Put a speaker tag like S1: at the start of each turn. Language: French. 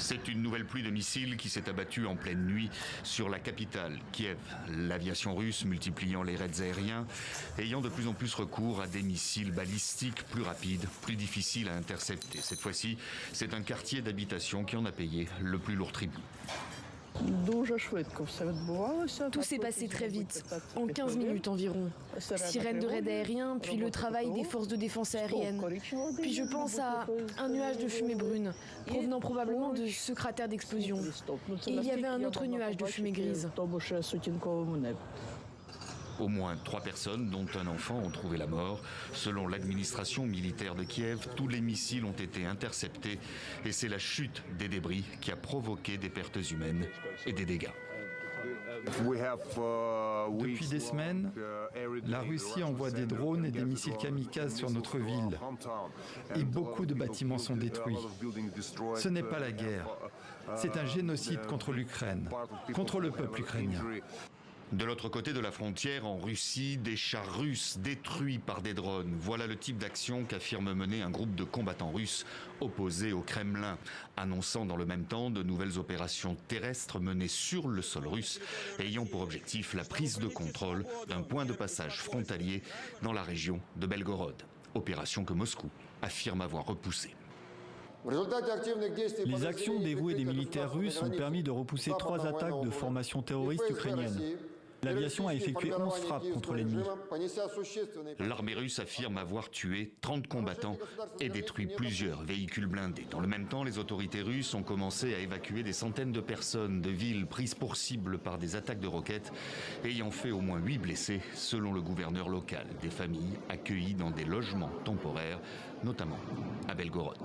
S1: C'est une nouvelle pluie de missiles qui s'est abattue en pleine nuit sur la capitale, Kiev. L'aviation russe multipliant les raids aériens, ayant de plus en plus recours à des missiles balistiques plus rapides, plus difficiles à intercepter. Cette fois-ci, c'est un quartier d'habitation qui en a payé le plus lourd tribut.
S2: Tout s'est passé très vite, en 15 minutes environ. Sirène de raid aérien, puis le travail des forces de défense aérienne. Puis je pense à un nuage de fumée brune, provenant probablement de ce cratère d'explosion. Et il y avait un autre nuage de fumée grise.
S1: Au moins 3 personnes, dont un enfant, ont trouvé la mort. Selon l'administration militaire de Kiev, tous les missiles ont été interceptés et c'est la chute des débris qui a provoqué des pertes humaines et des dégâts.
S3: Depuis des semaines, la Russie envoie des drones et des missiles kamikazes sur notre ville. Et beaucoup de bâtiments sont détruits. Ce n'est pas la guerre. C'est un génocide contre l'Ukraine, contre le peuple ukrainien.
S1: De l'autre côté de la frontière, en Russie, des chars russes détruits par des drones. Voilà le type d'action qu'affirme mener un groupe de combattants russes opposés au Kremlin, annonçant dans le même temps de nouvelles opérations terrestres menées sur le sol russe, ayant pour objectif la prise de contrôle d'un point de passage frontalier dans la région de Belgorod. Opération que Moscou affirme avoir repoussée.
S4: Les actions dévouées des militaires russes ont permis de repousser 3 attaques de formations terroristes ukrainiennes. L'aviation a effectué 11 frappes contre l'ennemi.
S1: L'armée russe affirme avoir tué 30 combattants et détruit plusieurs véhicules blindés. Dans le même temps, les autorités russes ont commencé à évacuer des centaines de personnes de villes prises pour cible par des attaques de roquettes, ayant fait au moins 8 blessés, selon le gouverneur local. Des familles accueillies dans des logements temporaires, notamment à Belgorod.